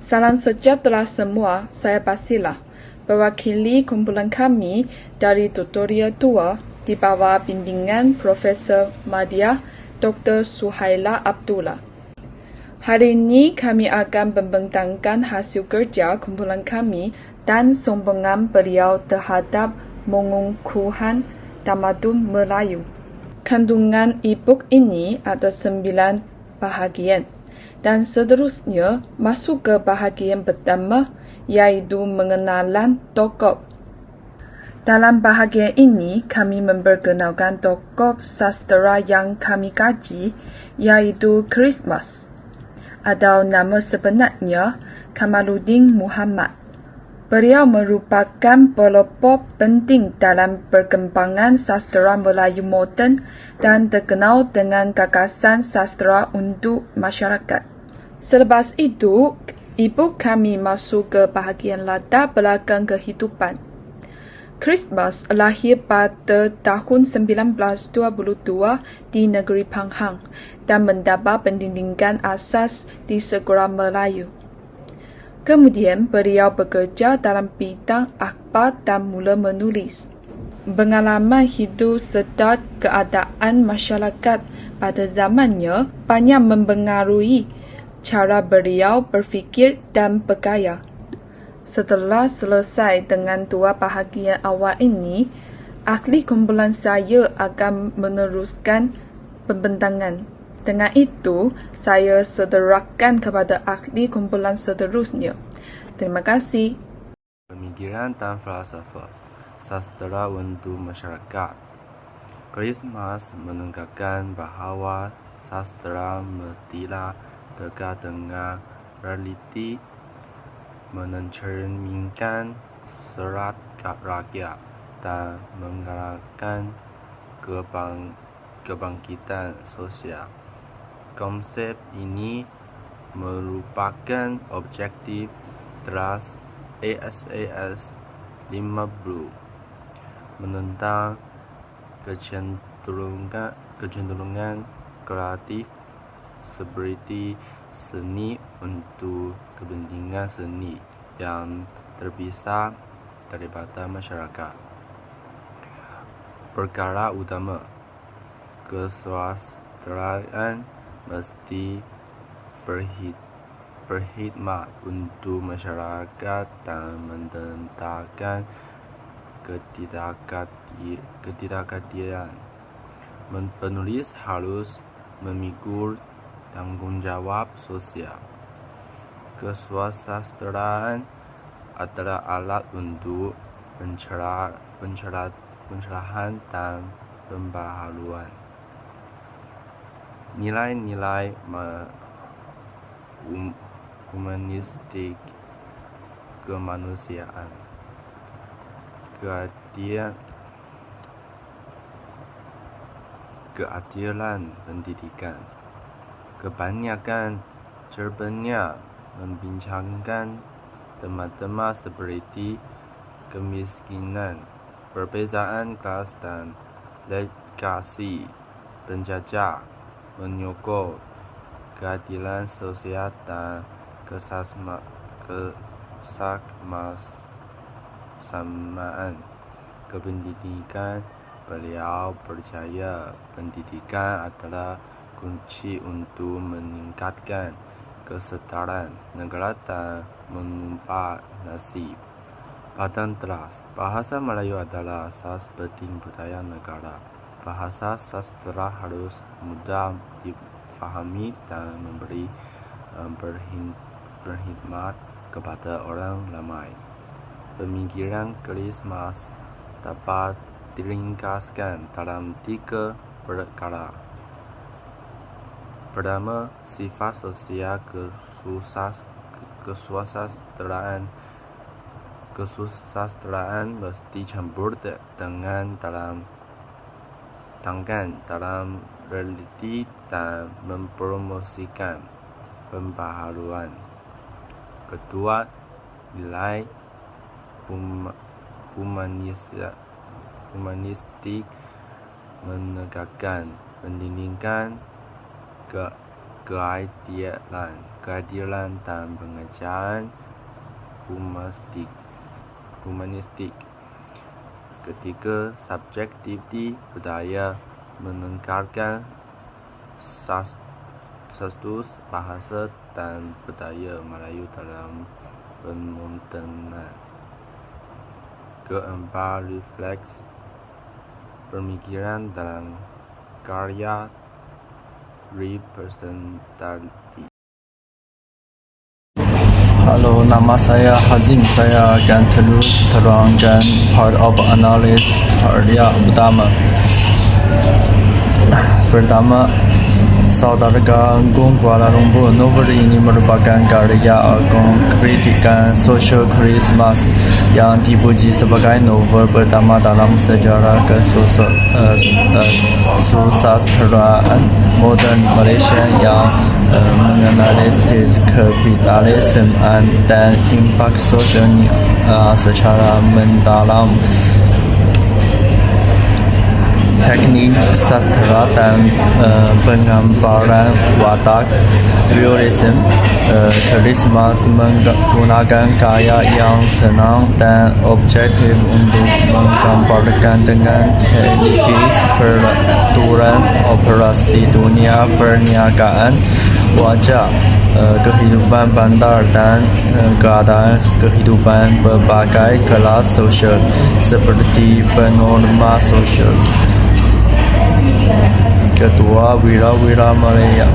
Salam sejahtera semua, saya Basila, mewakili kumpulan kami dari tutorial 2 di bawah bimbingan Profesor Madya Dr. Suhaila Abdullah. Hari ini kami akan membentangkan hasil kerja kumpulan kami dan sumbangan beliau terhadap pengukuhan tamadun Melayu. Kandungan e-book ini ada 9 bahagian. Dan seterusnya masuk ke bahagian pertama, yaitu mengenalan tokoh. Dalam bahagian ini, kami memperkenalkan tokoh sastera yang kami kaji, yaitu Christmas, atau nama sebenarnya Kamaluddin Muhammad. Beliau merupakan pelopor penting dalam perkembangan sastera Melayu moden dan terkenal dengan gagasan sastera untuk masyarakat. Selepas itu, ibu kami masuk ke bahagian latar belakang kehidupan. Christmas lahir pada tahun 1922 di negeri Pahang dan mendapat pendidikan asas di Sekolah Melayu. Kemudian beliau bekerja dalam bidang akhbar dan mula menulis. Pengalaman hidup serta keadaan masyarakat pada zamannya banyak mempengaruhi cara beliau berfikir dan bergaya. Setelah selesai dengan 2 bahagian awal ini, ahli kumpulan saya akan meneruskan pembentangan. Dengan itu, saya serahkan kepada ahli kumpulan seterusnya. Terima kasih. Pemikiran dan falsafah sastera untuk masyarakat. Christmas menekankan bahawa sastera mestilah dekat dengan realiti, mencerminkan serat rakyat dan menggerakkan kebangkitan sosial. Konsep ini merupakan objektif teras ASAS 50 menentang kecenderungan kreatif seperti seni untuk kepentingan seni yang terpisah daripada masyarakat. Perkara utama, kesusastraan mesti berkhidmat untuk masyarakat dan menentangkan ketidakadilan. Penulis harus memikul tanggungjawab sosial. Kesusastraan adalah alat untuk pencerahan dan pembaharuan. Nilai-nilai humanistik, kemanusiaan, keadilan pendidikan. Kebanyakan cerpennya membincangkan tema-tema seperti kemiskinan, perbezaan kelas dan legasi penjajah, menyokong keadilan sosial dan kesamaan kependidikan. Beliau percaya pendidikan adalah kunci untuk meningkatkan kesetaraan negara dan mengubah nasib. Padang teras, bahasa Melayu adalah asas penting budaya negara. Bahasa sastra harus mudah difahami dan memberi berkhidmat kepada orang ramai. Pemikiran Christmas dapat diringkaskan dalam 3 perkara. Pertama, sifat sosial kesusastraan mesti campur tangan dalam realiti dan mempromosikan pembaharuan. Kedua, nilai humanistik menegakkan pendidikan, keadilan dan pengajaran humanistik. Ketiga, subjektiviti budaya meningkatkan status bahasa dan budaya Melayu dalam penontonan. Keempat, refleks pemikiran dalam karya representatif. Halo, nama saya Hazim. Saya akan terus terangkan part of analysis karya utama. Pertama, Saudara Agung Kuala Lumpur novel ini merupakan karya agung kritikan sosial Christmas yang dipuji sebagai novel pertama dalam sejarah kesusastraan modern Malaysia yang menganalisis kapitalisme dan impak sosialnya secara mendalam. Teknik sastra dan penggambaran watak realisme. Christmas menggunakan gaya yang tenang dan objektif untuk menggambarkan dengan teliti peraturan operasi dunia perniagaan, wajah kehidupan bandar dan keadaan kehidupan berbagai kelas sosial seperti penorma sosial. Kedua, Wira-Wira Malaya.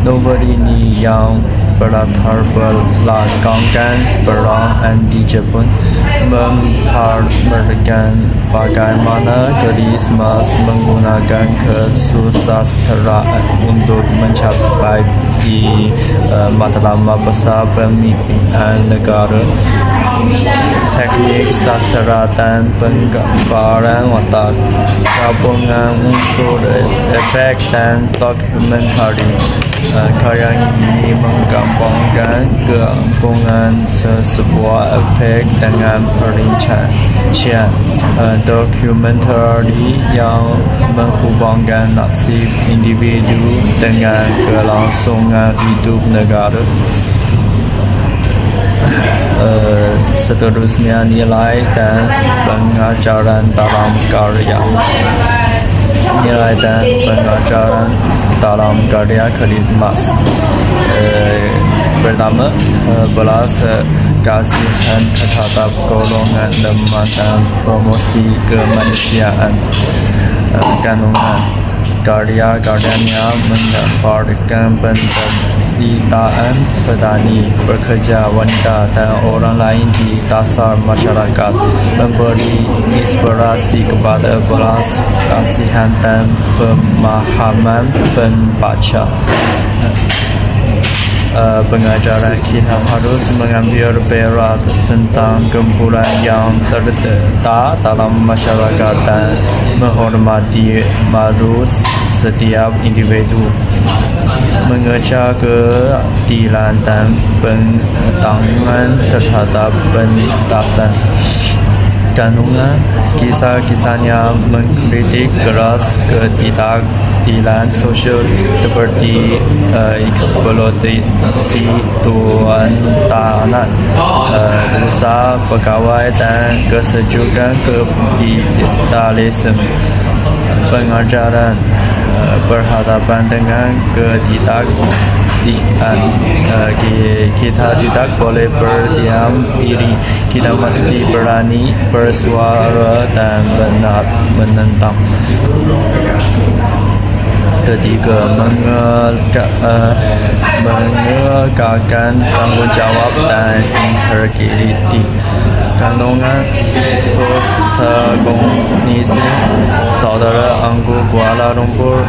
Novel ini yang berlatar belakangkan perang anti Jepun memaparkan bagaimana Christmas menggunakan kesusastraan untuk mencapai matlamat besar pemimpinan negara. Teknik sastra dan penggambaran watak, gabungan unsur efek dan dokumentari. Karya ini menggabungkan gabungan sebuah efek dengan perincian dokumentari yang menghubungkan nasib individu dengan kelangsungan hidup negara. Seterusnya, nilai dan pengajaran dalam karya. Nilai dan pengajaran dalam karya Christmas. Pertama, belas kasihan terhadap golongan lemah dan promosi kemanusiaan. Kandungan karya-karyanya menggambarkan penderitaan petani, pekerja, wanita dan orang lain di dasar masyarakat, memberi inspirasi kepada belas kasihan dan pemahaman pembaca. Pengajaran kita harus mengambil berat tentang gempuran yang terdedah dalam masyarakat dan menghormati marus setiap individu, mengejar keadilan dan penentangan terhadap penindasan. Kandungan kisah-kisahnya mengkritik keras ketidakadilan sosial seperti eksploitasi tuan tanah, usaha pegawai dan kesejukan kapitalisme. Pengajaran berhadapan dengan ketidakadilan. Kita tidak boleh berdiam diri. Kita mesti berani bersuara dan benar menentang. Ketiga, menegakkan tanggungjawab dan integriti. Kandungan protagonis Saudara Agung Kuala Lumpur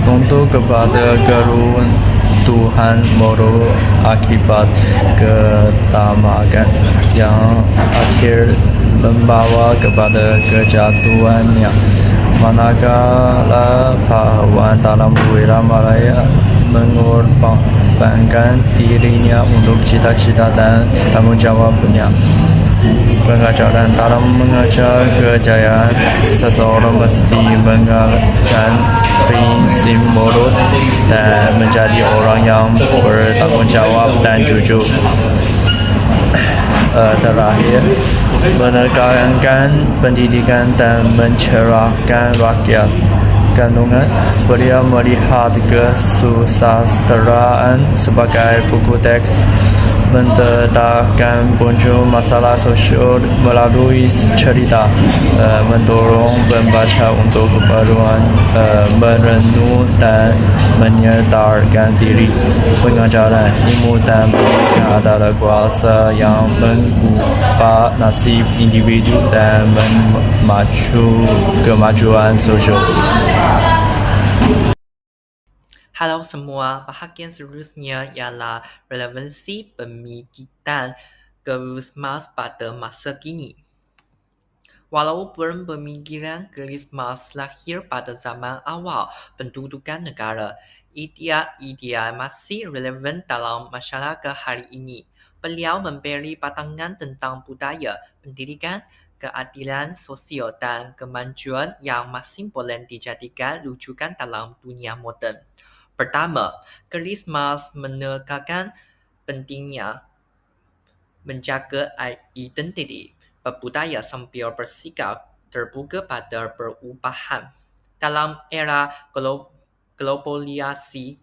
untuk kepada Tuhan moral akibat ketamakan yang akhir membawa kepada kejatuhannya. Manakala pahlawan dalam Wira Malaya mengorbankan dirinya untuk cita-cita dan tanggung jawabnya. Pengajaran dalam mengajar kejayaan, seseorang mesti mengajarkan prinsip moral dan menjadi orang yang bertanggung jawab dan jujur. Terakhir, menekankan pendidikan dan mencerahkan rakyat. Kandungan, beliau melihat kesusastraan sebagai buku teks mendedahkan muncul masalah sosial melalui cerita, mendorong pembaca untuk merenung dan menyedarkan diri. Pengajaran ilmu dan pendidikan adalah kuasa yang mengubah nasib individu dan memacu kemajuan sosial. Halo semua, bahagian seterusnya ialah relevansi pemikiran Christmas pada masa kini. Walaupun pemikiran Christmas lahir pada zaman awal pendudukan negara, idea-idea masih relevan dalam masyarakat hari ini. Beliau memberi pandangan tentang budaya, pendidikan, keadilan sosial dan kemajuan yang masih boleh dijadikan rujukan dalam dunia moden. Pertama, Christmas menekankan pentingnya menjaga identiti berbudaya sambil bersikap terbuka pada perubahan. Dalam era globalisasi,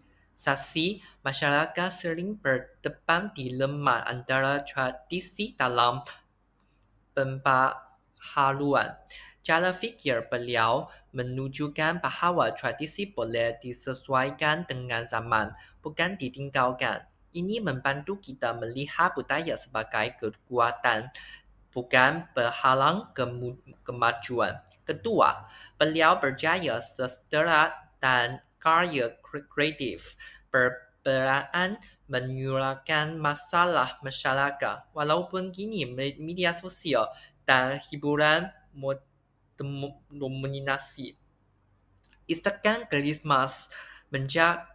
masyarakat sering berdepan dilema antara tradisi dalam pembaharuan. Cara fikir beliau menunjukkan bahawa tradisi boleh disesuaikan dengan zaman, bukan ditinggalkan. Ini membantu kita melihat budaya sebagai kekuatan, bukan berhalang kemajuan. Kedua, beliau berjaya sastra dan karya kreatif berperan menyuarakan masalah masyarakat. Walaupun kini media sosial dan hiburan dominasi, istikan Christmas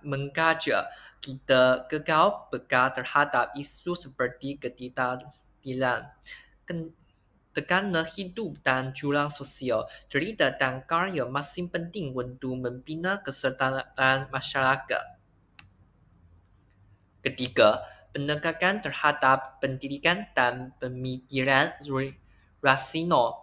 mengajak kita kekal peka terhadap isu seperti ketidakadilan, tekanan hidup dan jurang sosial. Cerita dan karya masih penting untuk membina kesetaraan masyarakat. Ketiga, pendekatan terhadap pendidikan dan pemikiran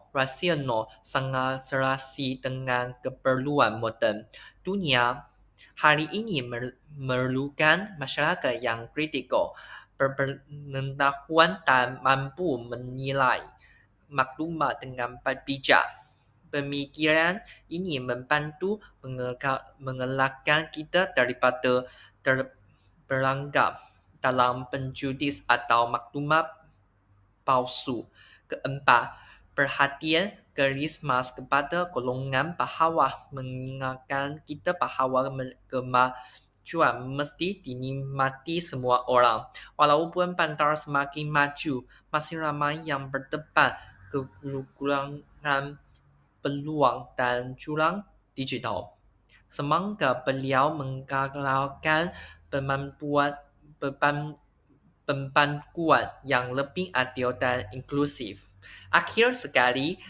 rasional sangat serasi dengan keperluan moden. Dunia hari ini memerlukan masyarakat yang kritikal, berpengetahuan dan mampu menilai maklumat dengan bijak. Pemikiran ini membantu mengelakkan kita daripada terperangkap dalam penjudis atau maklumat palsu. Keempat, perhatian Christmas kepada golongan bawah mengingatkan kita bahawa kemajuan mesti dinikmati semua orang. Walaupun pantar semakin maju, masih ramai yang berdepan kekurangan peluang dan jurang digital. Semoga beliau menggalakkan pembangunan yang lebih adil dan inklusif. Akhir sekali,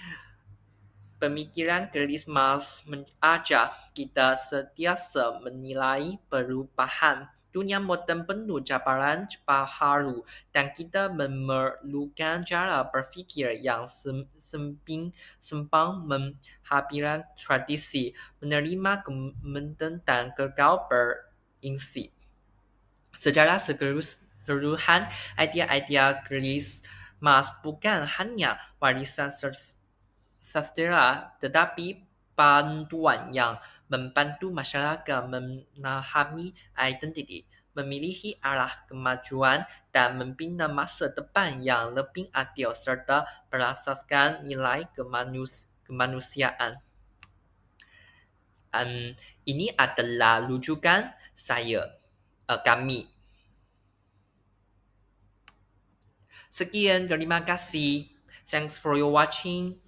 pemikiran Christmas mengajak kita sentiasa menilai perubahan. Dunia moden penuh cabaran baharu dan kita memerlukan cara berfikir yang seimbang, menghargai tradisi, menerima kemudian dan kekal berinsip. Secara keseluruhan, idea-idea Christmas bukan hanya warisan sastra tetapi panduan yang membantu masyarakat memahami identiti, memilih arah kemajuan dan membina masa depan yang lebih adil serta berasaskan nilai kemanusiaan. Ini adalah rujukan kami. Sekian, terima kasih. Thanks for your watching.